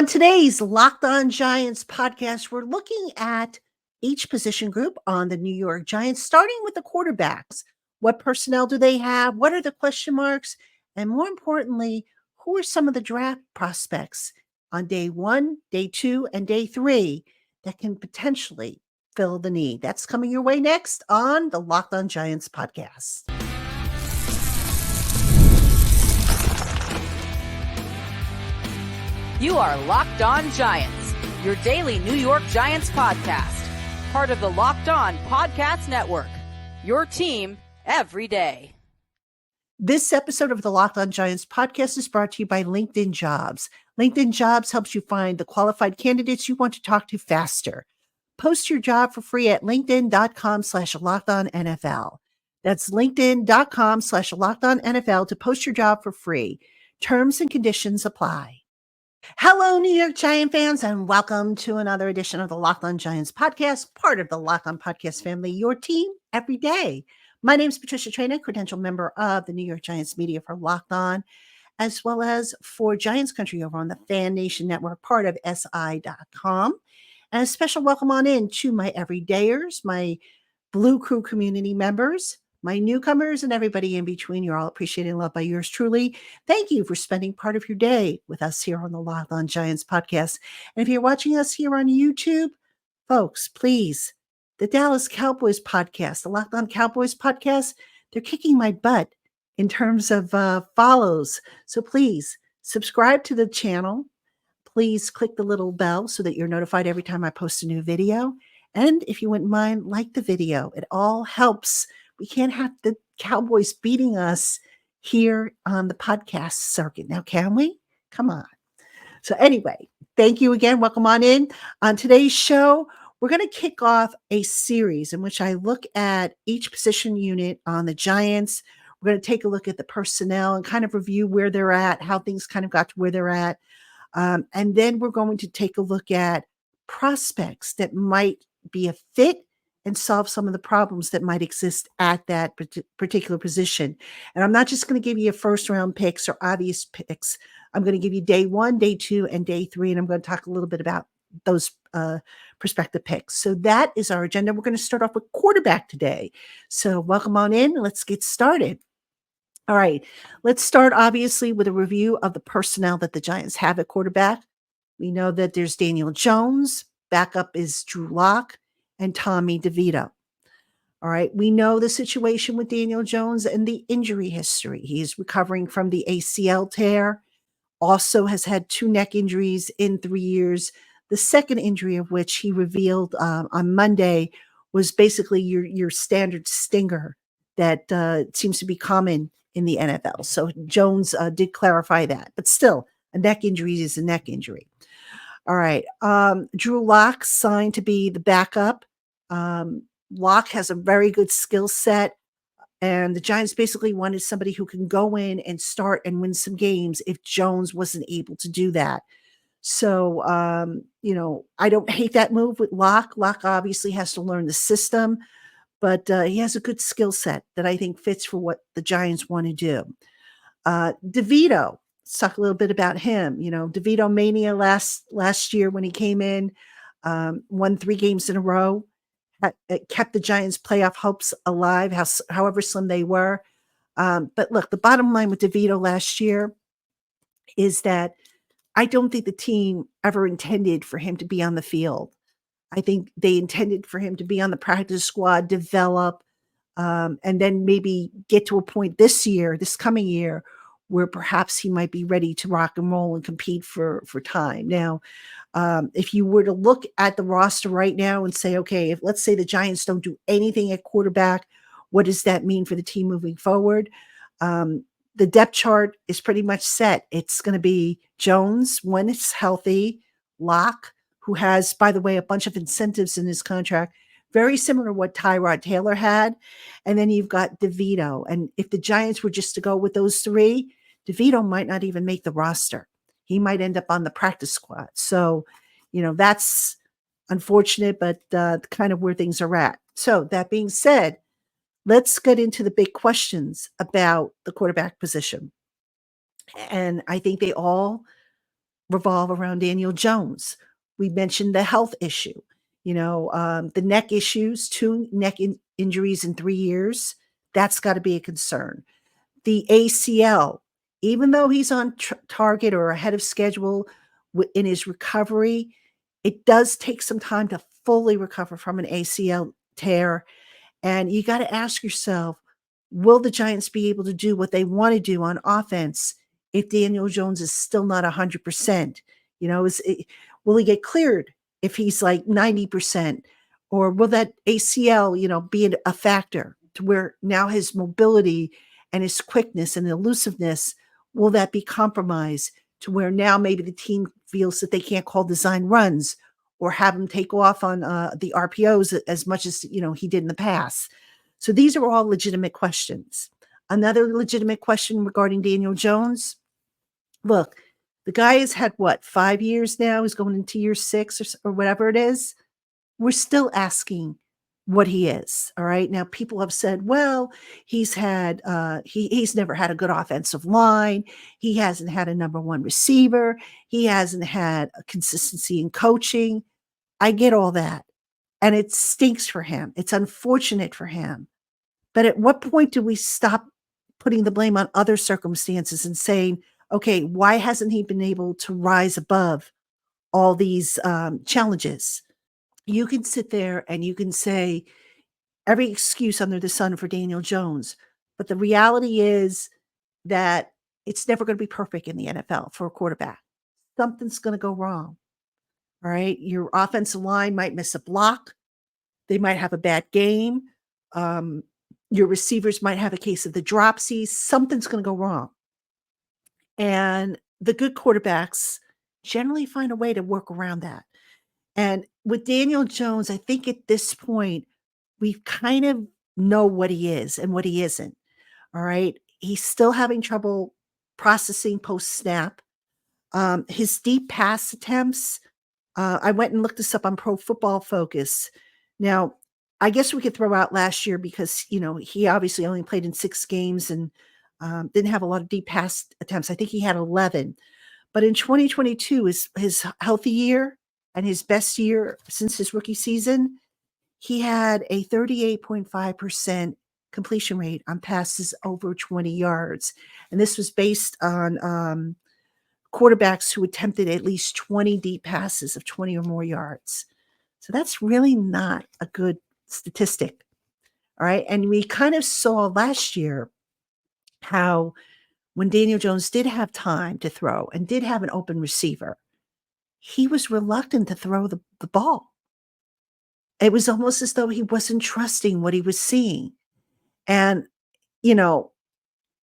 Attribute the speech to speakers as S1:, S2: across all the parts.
S1: On today's Locked On Giants podcast, we're looking at each position group on the New York Giants, starting with the quarterbacks. What personnel do they have? What are the question marks? And more importantly, who are some of the draft prospects on day one, day two, and day three that can potentially fill the need? That's coming your way next on the Locked On Giants podcast.
S2: You are Locked On Giants, your daily New York Giants podcast. Part of the Locked On Podcast Network, your team every day.
S1: This episode of the Locked On Giants podcast is brought to you by LinkedIn Jobs. LinkedIn Jobs helps you find the qualified candidates you want to talk to faster. Post your job for free at linkedin.com/LockedOnNFL. That's linkedin.com/LockedOnNFL to post your job for free. Terms and conditions apply. Hello, New York Giant fans, and welcome to another edition of the Locked On Giants podcast, part of the Locked On Podcast family, your team every day. My name is Patricia Traina, credential member of the New York Giants media for Locked On, as well as for Giants Country over on the Fan Nation Network, part of SI.com. And a special welcome on in to my everydayers, my Blue Crew community members, my newcomers, and everybody in between. You're all appreciated and loved by yours truly. Thank you for spending part of your day with us here on the Locked On Giants podcast. And if you're watching us here on YouTube, folks, please, the Dallas Cowboys podcast, the Locked On Cowboys podcast, they're kicking my butt in terms of follows. So please subscribe to the channel. Please click the little bell so that you're notified every time I post a new video. And if you wouldn't mind, like the video. It all helps. We can't have the Cowboys beating us here on the podcast circuit. Now, can we? Come on. So anyway, thank you again. Welcome on in. On today's show, we're going to kick off a series in which I look at each position unit on the Giants. We're going to take a look at the personnel and kind of review where they're at, how things kind of got to where they're at. And then we're going to take a look at prospects that might be a fit and solve some of the problems that might exist at that particular position. And I'm not just going to give you first round picks or obvious picks. I'm going to give you day one, day two, and day three. And I'm going to talk a little bit about those prospective picks. So that is our agenda. We're going to start off with quarterback today. So welcome on in. Let's get started. All right. Let's start obviously with a review of the personnel that the Giants have at quarterback. We know that there's Daniel Jones. Backup is Drew Lock and Tommy DeVito. All right. We know the situation with Daniel Jones and the injury history. He's recovering from the ACL tear, also has had 2 neck injuries in 3 years. The second injury of which he revealed on Monday was basically your standard stinger that seems to be common in the NFL. So Jones did clarify that, but still a neck injury is a neck injury. All right. Drew Lock signed to be the backup. Lock has a very good skill set, and the Giants basically wanted somebody who can go in and start and win some games if Jones wasn't able to do that. So, I don't hate that move with Lock. Lock obviously has to learn the system, but he has a good skill set that I think fits for what the Giants want to do. DeVito, let's talk a little bit about him. DeVito mania last year when he came in, won 3 games in a row. It kept the Giants' playoff hopes alive, however slim they were. But look, the bottom line with DeVito last year is that I don't think the team ever intended for him to be on the field. I think they intended for him to be on the practice squad, develop, and then maybe get to a point this coming year, where perhaps he might be ready to rock and roll and compete for time. Now, if you were to look at the roster right now and say, okay, if let's say the Giants don't do anything at quarterback, what does that mean for the team moving forward? The depth chart is pretty much set. It's going to be Jones when it's healthy, Lock, who has, by the way, a bunch of incentives in his contract, very similar to what Tyrod Taylor had. And then you've got DeVito. And if the Giants were just to go with those 3, DeVito might not even make the roster. He might end up on the practice squad. So, that's unfortunate, but kind of where things are at. So that being said, let's get into the big questions about the quarterback position. And I think they all revolve around Daniel Jones. We mentioned the health issue, the neck issues, two neck injuries in 3 years. That's got to be a concern. The ACL, even though he's on target or ahead of schedule in his recovery, it does take some time to fully recover from an ACL tear. And you got to ask yourself, will the Giants be able to do what they want to do on offense if Daniel Jones is still not 100%? Will he get cleared if he's like 90%? Or will that ACL, be a factor to where now his mobility and his quickness and elusiveness, will that be compromised to where now maybe the team feels that they can't call design runs or have him take off on the RPOs as much as, he did in the past? So these are all legitimate questions. Another legitimate question regarding Daniel Jones. Look, the guy has had 5 years now? He's going into year 6 or whatever it is. We're still asking what he is. All right. Now, people have said, well, he's never had a good offensive line. He hasn't had a number one receiver. He hasn't had a consistency in coaching. I get all that. And it stinks for him. It's unfortunate for him. But at what point do we stop putting the blame on other circumstances and saying, okay, why hasn't he been able to rise above all these challenges? You can sit there and you can say every excuse under the sun for Daniel Jones, but the reality is that it's never going to be perfect in the NFL for a quarterback. Something's going to go wrong. All right. Your offensive line might miss a block. They might have a bad game. Your receivers might have a case of the dropsies. Something's going to go wrong. And the good quarterbacks generally find a way to work around that. And with Daniel Jones, I think at this point, we kind of know what he is and what he isn't. All right. He's still having trouble processing post snap. His deep pass attempts, I went and looked this up on Pro Football Focus. Now, I guess we could throw out last year because, he obviously only played in 6 games and didn't have a lot of deep pass attempts. I think he had 11. But in 2022, his healthy year and his best year since his rookie season, he had a 38.5% completion rate on passes over 20 yards. And this was based on quarterbacks who attempted at least 20 deep passes of 20 or more yards. So that's really not a good statistic. All right. And we kind of saw last year how when Daniel Jones did have time to throw and did have an open receiver, he was reluctant to throw the ball. It was almost as though he wasn't trusting what he was seeing. And,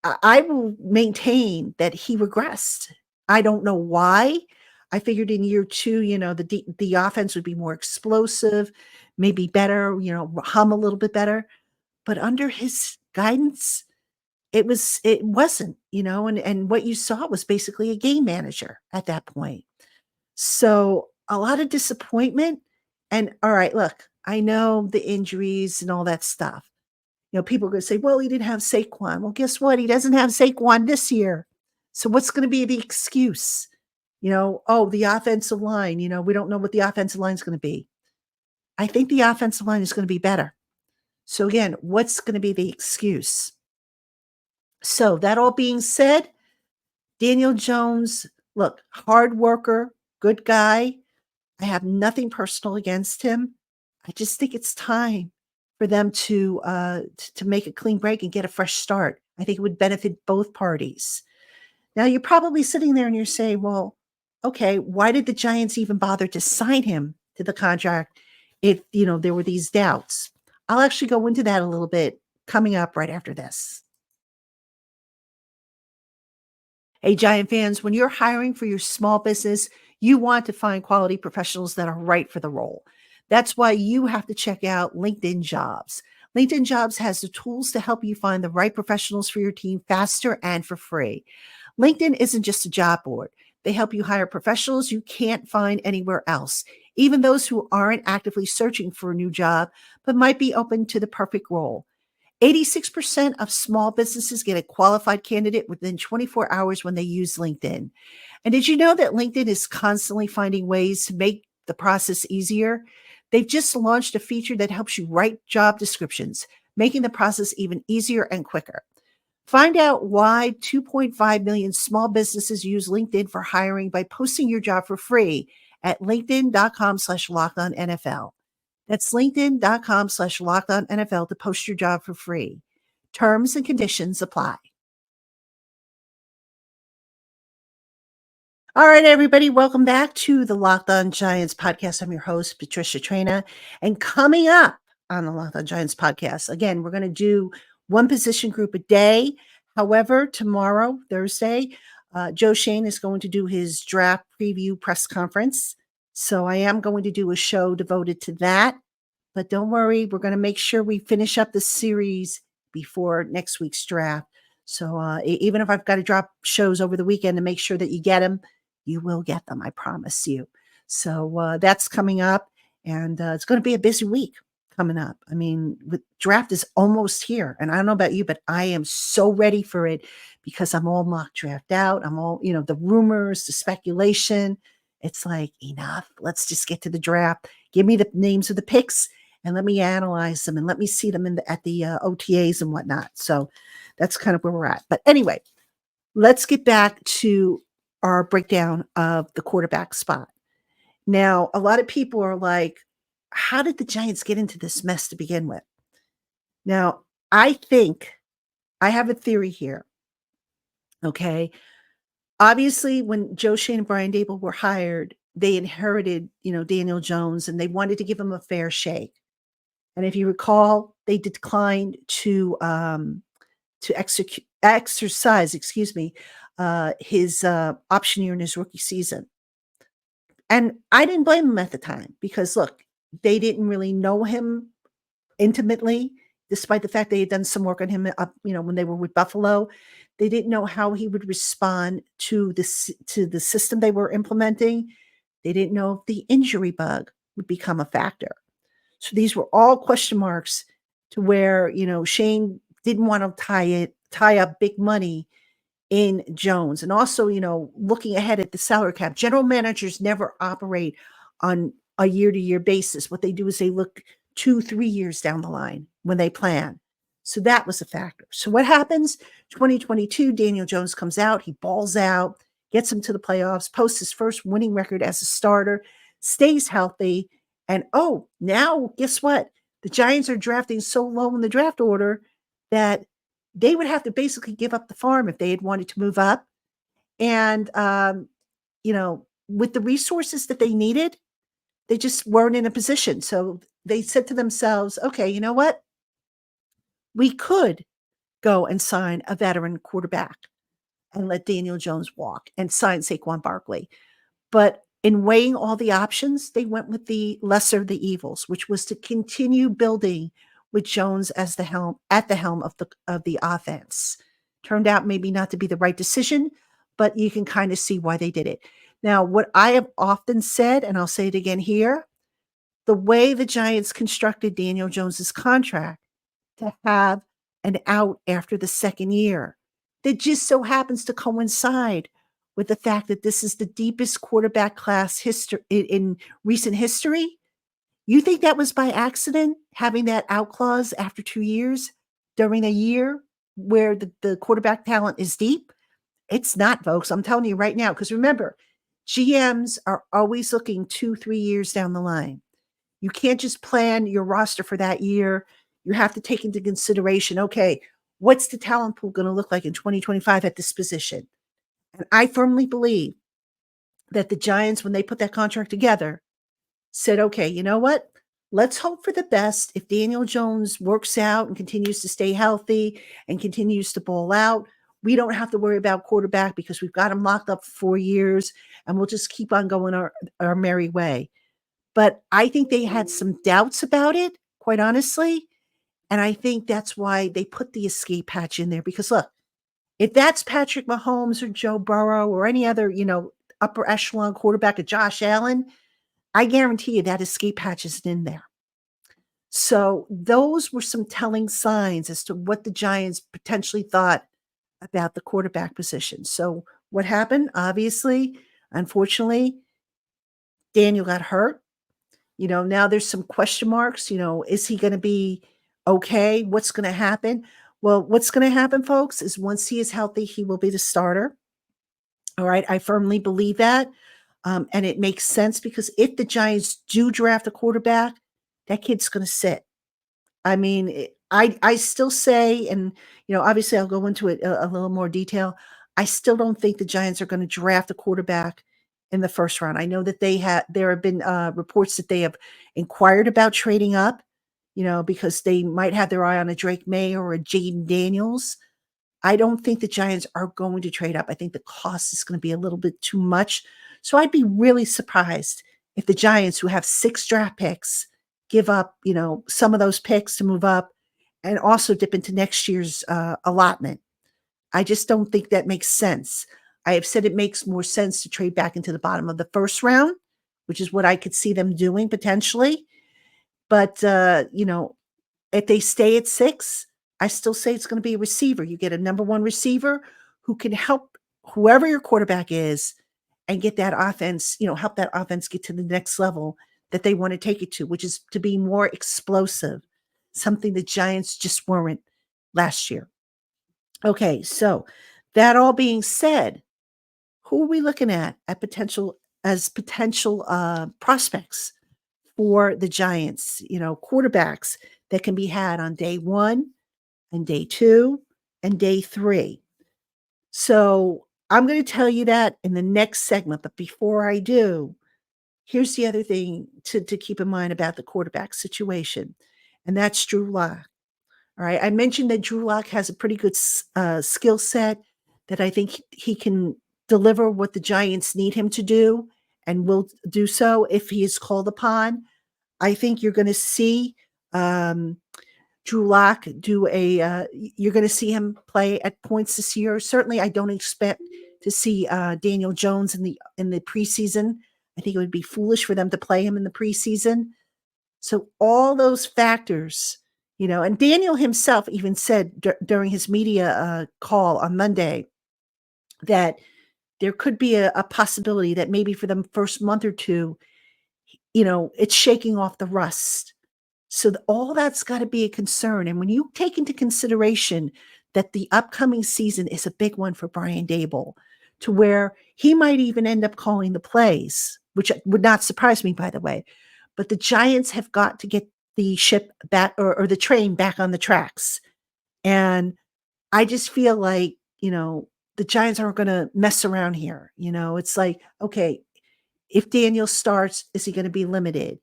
S1: I will maintain that he regressed. I don't know why. I figured in year 2, the offense would be more explosive, maybe better, hum a little bit better. But under his guidance, it wasn't, and what you saw was basically a game manager at that point. So a lot of disappointment. And all right, look, I know the injuries and all that stuff. People are going to say, well, he didn't have Saquon. Well, guess what? He doesn't have Saquon this year. So what's going to be the excuse? The offensive line, we don't know what the offensive line is going to be. I think the offensive line is going to be better. So again, what's going to be the excuse? So that all being said, Daniel Jones, look, hard worker, good guy. I have nothing personal against him. I just think it's time for them to make a clean break and get a fresh start. I think it would benefit both parties. Now, you're probably sitting there and you're saying, well, okay, why did the Giants even bother to sign him to the contract if, there were these doubts? I'll actually go into that a little bit coming up right after this. Hey, Giant fans, when you're hiring for your small business, you want to find quality professionals that are right for the role. That's why you have to check out LinkedIn Jobs. LinkedIn Jobs has the tools to help you find the right professionals for your team faster and for free. LinkedIn isn't just a job board. They help you hire professionals you can't find anywhere else, even those who aren't actively searching for a new job, but might be open to the perfect role. 86% of small businesses get a qualified candidate within 24 hours when they use LinkedIn. And did you know that LinkedIn is constantly finding ways to make the process easier? They've just launched a feature that helps you write job descriptions, making the process even easier and quicker. Find out why 2.5 million small businesses use LinkedIn for hiring by posting your job for free at linkedin.com/lockedonnfl. That's linkedin.com/lockedonnfl to post your job for free. Terms and conditions apply. All right, everybody, welcome back to the Locked On Giants podcast. I'm your host, Patricia Traina. And coming up on the Locked On Giants podcast, again, we're going to do one position group a day. However, tomorrow, Thursday, Joe Schoen is going to do his draft preview press conference. So I am going to do a show devoted to that. But don't worry, we're going to make sure we finish up the series before next week's draft. So even if I've got to drop shows over the weekend to make sure that you get them, you will get them, I promise you. So that's coming up, and it's going to be a busy week coming up. I mean, the draft is almost here, and I don't know about you, but I am so ready for it because I'm all mock draft out. I'm all, the rumors, the speculation. It's like, enough. Let's just get to the draft. Give me the names of the picks and let me analyze them and let me see them at the OTAs and whatnot. So that's kind of where we're at. But anyway, let's get back to our breakdown of the quarterback spot. Now, a lot of people are like, how did the Giants get into this mess to begin with? Now, I think I have a theory here. Okay. Obviously, when Joe Schoen and Brian Dable were hired, they inherited, Daniel Jones, and they wanted to give him a fair shake. And if you recall, they declined to exercise, his option year in his rookie season. And I didn't blame him at the time because, look, they didn't really know him intimately, despite the fact they had done some work on him up, when they were with Buffalo. They didn't know how he would respond to the system they were implementing. They didn't know if the injury bug would become a factor. So these were all question marks to where, Shane didn't want to tie up big money in Jones. And also, looking ahead at the salary cap, general managers never operate on a year-to-year basis. What they do is they look 2-3 years down the line when they plan. So that was a factor. So what happens? 2022, Daniel Jones comes out, he balls out, gets him to the playoffs, posts his first winning record as a starter, stays healthy. And now guess what? The Giants are drafting so low in the draft order that they would have to basically give up the farm if they had wanted to move up. And, with the resources that they needed, they just weren't in a position. So they said to themselves, okay, you know what? We could go and sign a veteran quarterback and let Daniel Jones walk and sign Saquon Barkley. But in weighing all the options, they went with the lesser of the evils, which was to continue building with Jones as the helm of the offense. Turned out maybe not to be the right decision, but you can kind of see why they did it. Now, what I have often said, and I'll say it again here, the way the Giants constructed Daniel Jones's contract to have an out after the second year, that just so happens to coincide with the fact that this is the deepest quarterback class in recent history. You think that was by accident, having that out clause after 2 years during a year where the quarterback talent is deep? It's not, folks. I'm telling you right now, because remember, GMs are always looking 2-3 years down the line. You can't just plan your roster for that year. You have to take into consideration, okay, what's the talent pool going to look like in 2025 at this position? And I firmly believe that the Giants, when they put that contract together, said, okay, you know what? Let's hope for the best. If Daniel Jones works out and continues to stay healthy and continues to ball out, we don't have to worry about quarterback because we've got him locked up for 4 years and we'll just keep on going our merry way. But I think they had some doubts about it, quite honestly. And I think that's why they put the escape hatch in there. Because look, if that's Patrick Mahomes or Joe Burrow or any other, upper echelon quarterback of Josh Allen, I guarantee you that escape hatch isn't in there. So those were some telling signs as to what the Giants potentially thought about the quarterback position. So what happened? Obviously, unfortunately, Daniel got hurt. Now there's some question marks. Is he going to be okay? What's going to happen? Well, what's going to happen, folks, is once he is healthy, he will be the starter. All right. I firmly believe that. And it makes sense because if the Giants do draft a quarterback, that kid's going to sit. I mean, I still say, and obviously I'll go into it a little more detail. I still don't think the Giants are going to draft a quarterback in the first round. I know that there have been reports that they have inquired about trading up, because they might have their eye on a Drake May or a Jaden Daniels. I don't think the Giants are going to trade up. I think the cost is going to be a little bit too much. So I'd be really surprised if the Giants, who have 6 draft picks, give up, some of those picks to move up and also dip into next year's allotment. I just don't think that makes sense. I have said it makes more sense to trade back into the bottom of the first round, which is what I could see them doing potentially. But, if they stay at 6, I still say it's going to be a receiver. You get a number one receiver who can help whoever your quarterback is and get that offense, help that offense get to the next level that they want to take it to, which is to be more explosive, something the Giants just weren't last year. Okay, so that all being said, who are we looking at potential prospects for the Giants, quarterbacks that can be had on day 1 and day 2 and day 3. So I'm going to tell you that in the next segment. But before I do, here's the other thing to keep in mind about the quarterback situation, and that's Drew Lock. All right. I mentioned that Drew Lock has a pretty good skill set, that I think he can deliver what the Giants need him to do and will do so if he is called upon. I think you're going to see Drew Lock you're going to see him play at points this year. Certainly, I don't expect to see Daniel Jones in the preseason. I think it would be foolish for them to play him in the preseason. So all those factors, and Daniel himself even said during his media call on Monday that there could be a possibility that maybe for the first month or two, it's shaking off the rust. So all that's got to be a concern. And when you take into consideration that the upcoming season is a big one for Brian Daboll, to where he might even end up calling the plays, which would not surprise me, by the way. But the Giants have got to get the ship back or the train back on the tracks. And I just feel like, the Giants aren't going to mess around here. It's like, okay, if Daniel starts, is he going to be limited?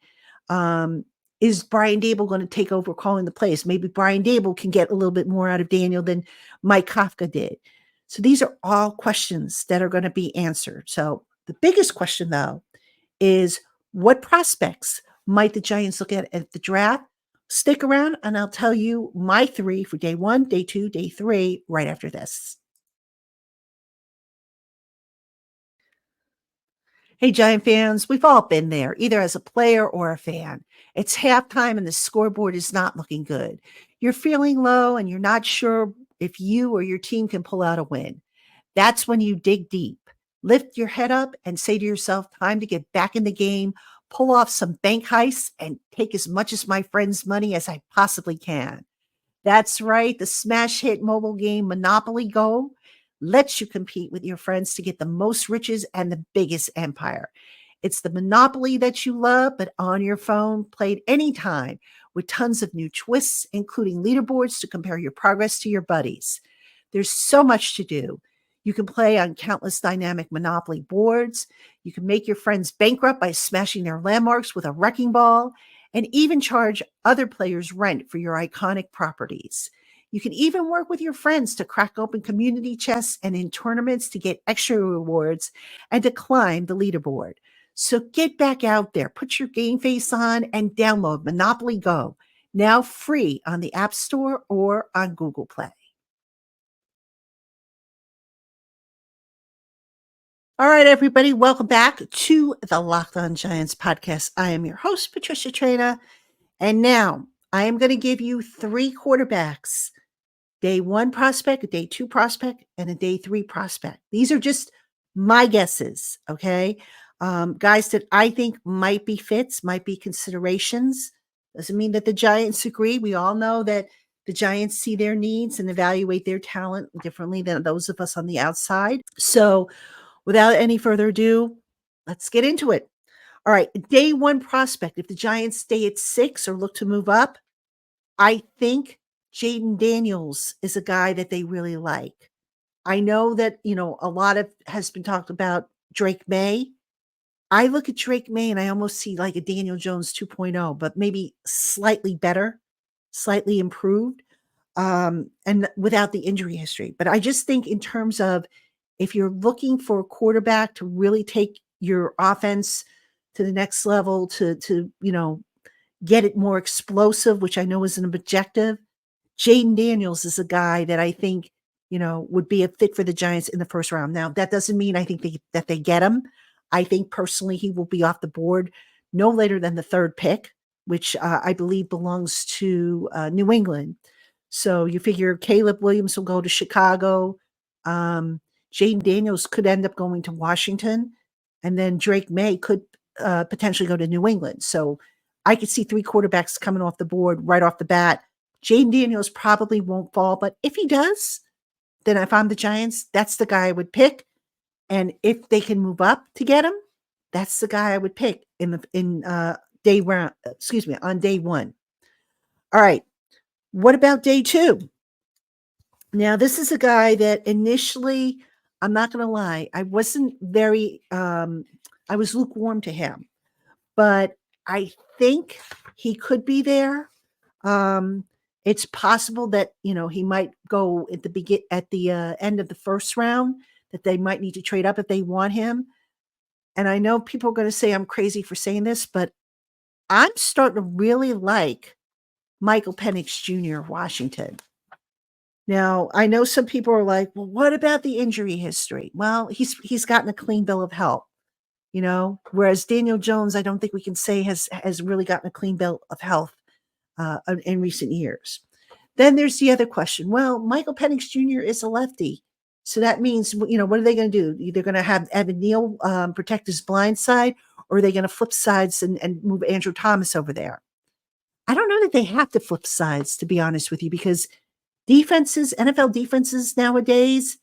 S1: Is Brian Daboll going to take over calling the plays? Maybe Brian Daboll can get a little bit more out of Daniel than Mike Kafka did. So these are all questions that are going to be answered. So the biggest question, though, is what prospects might the Giants look at the draft? Stick around, and I'll tell you my 3 for day 1, day 2, day 3 right after this. Hey, Giant fans, we've all been there, either as a player or a fan. It's halftime and the scoreboard is not looking good. You're feeling low and you're not sure if you or your team can pull out a win. That's when you dig deep. Lift your head up and say to yourself, time to get back in the game, pull off some bank heists, and take as much of my friends' money as I possibly can. That's right. The smash hit mobile game Monopoly Go lets you compete with your friends to get the most riches and the biggest empire. It's the Monopoly that you love, but on your phone, played anytime with tons of new twists, including leaderboards to compare your progress to your buddies. There's so much to do. You can play on countless dynamic Monopoly boards. You can make your friends bankrupt by smashing their landmarks with a wrecking ball, and even charge other players rent for your iconic properties. You can even work with your friends to crack open community chests and in tournaments to get extra rewards and to climb the leaderboard. So get back out there, put your game face on, and download Monopoly Go, now free on the App Store or on Google Play. All right, everybody, welcome back to the Locked On Giants podcast. I am your host, Patricia Traina, and now I am going to give you 3 quarterbacks day 1 prospect, a day 2 prospect, and a day 3 prospect. These are just my guesses, okay? Guys that I think might be fits, might be considerations. Doesn't mean that the Giants agree. We all know that the Giants see their needs and evaluate their talent differently than those of us on the outside. So, without any further ado, let's get into it. All right, day 1 prospect. If the Giants stay at 6 or look to move up, I think Jaden Daniels is a guy that they really like. I know that, a lot of has been talked about Drake May. I look at Drake May and I almost see like a Daniel Jones 2.0, but maybe slightly better, slightly improved, and without the injury history. But I just think in terms of if you're looking for a quarterback to really take your offense to the next level, to get it more explosive, which I know is an objective, Jaden Daniels is a guy that I think, would be a fit for the Giants in the first round. Now, that doesn't mean I think that they get him. I think personally he will be off the board no later than the 3rd pick, which I believe belongs to New England. So you figure Caleb Williams will go to Chicago. Jaden Daniels could end up going to Washington. And then Drake May could potentially go to New England. So I could see 3 quarterbacks coming off the board right off the bat. Jaden Daniels probably won't fall, but if he does, then if I'm the Giants, that's the guy I would pick. And if they can move up to get him, that's the guy I would pick on day 1. All right. What about day 2? Now, this is a guy that initially, I'm not going to lie, I wasn't I was lukewarm to him, but I think he could be there. It's possible that, he might go at the end of the first round, that they might need to trade up if they want him. And I know people are going to say I'm crazy for saying this, but I'm starting to really like Michael Penix Jr. of Washington. Now, I know some people are like, well, what about the injury history? Well, he's gotten a clean bill of health, whereas Daniel Jones, I don't think we can say has really gotten a clean bill of health in recent years. Then there's the other question. Well, Michael Penix Jr. is a lefty. So that means, what are they going to do? They're going to have Evan Neal protect his blind side, or are they going to flip sides and move Andrew Thomas over there? I don't know that they have to flip sides, to be honest with you, because NFL defenses nowadays,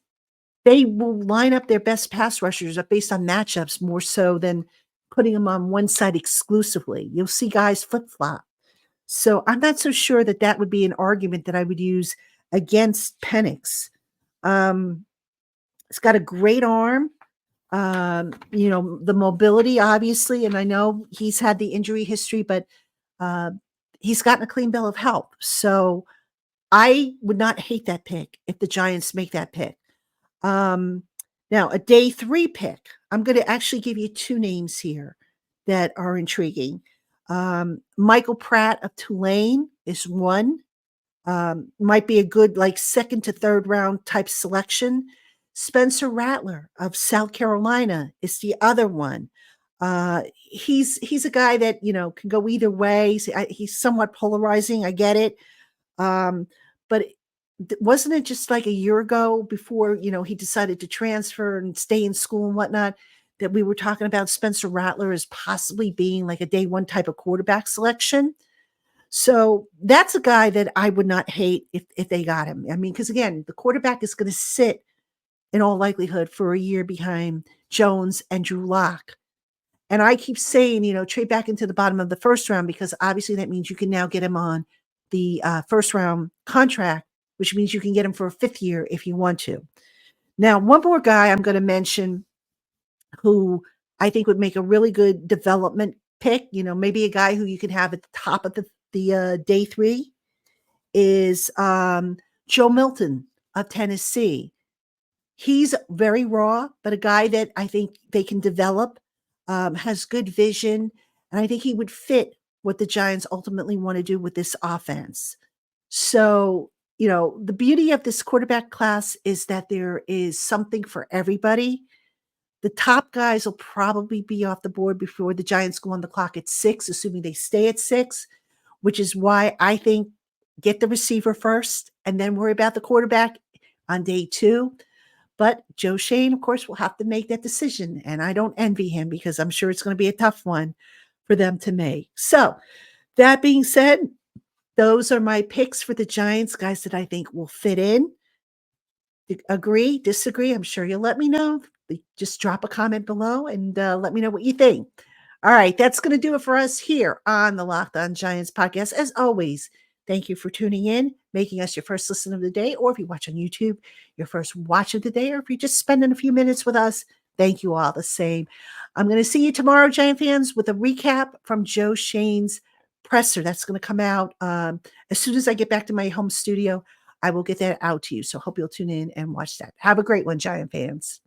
S1: they will line up their best pass rushers up based on matchups more so than putting them on one side exclusively. You'll see guys flip-flop. So I'm not so sure that would be an argument that I would use against Penix. It's got a great arm. The mobility, obviously, and I know he's had the injury history, but he's gotten a clean bill of health. So I would not hate that pick if the Giants make that pick. Now, a day 3 pick, I'm going to actually give you 2 names here that are intriguing. Michael Pratt of Tulane is one. Might be a good like 2nd to 3rd round type selection. Spencer Rattler of South Carolina is the other one. He's a guy that can go either way. He's somewhat polarizing. I get it, but wasn't it just like a year ago before he decided to transfer and stay in school and whatnot, that we were talking about Spencer Rattler as possibly being like a day 1 type of quarterback selection? So that's a guy that I would not hate if they got him. I mean, because again, the quarterback is going to sit in all likelihood for a year behind Jones and Drew Lock. And I keep saying, trade back into the bottom of the first round, because obviously that means you can now get him on the first round contract, which means you can get him for a 5th year if you want to. Now, one more guy I'm going to mention who I think would make a really good development pick, maybe a guy who you can have at the top of the day 3 is Joe Milton of Tennessee. He's very raw, but a guy that I think they can develop, has good vision, and I think he would fit what the Giants ultimately want to do with this offense. So, the beauty of this quarterback class is that there is something for everybody. The top guys will probably be off the board before the Giants go on the clock at 6, assuming they stay at 6, which is why I think get the receiver first and then worry about the quarterback on day 2. But Joe Shane, of course, will have to make that decision. And I don't envy him because I'm sure it's going to be a tough one for them to make. So, that being said, those are my picks for the Giants, guys that I think will fit in. Agree, disagree? I'm sure you'll let me know. Just drop a comment below and let me know what you think. All right, that's going to do it for us here on the Locked On Giants podcast. As always, thank you for tuning in, making us your first listen of the day, or if you watch on YouTube, your first watch of the day, or if you're just spending a few minutes with us, thank you all the same. I'm going to see you tomorrow, Giant fans, with a recap from Joe Shane's presser. That's going to come out as soon as I get back to my home studio. I will get that out to you. So hope you'll tune in and watch that. Have a great one, Giant fans.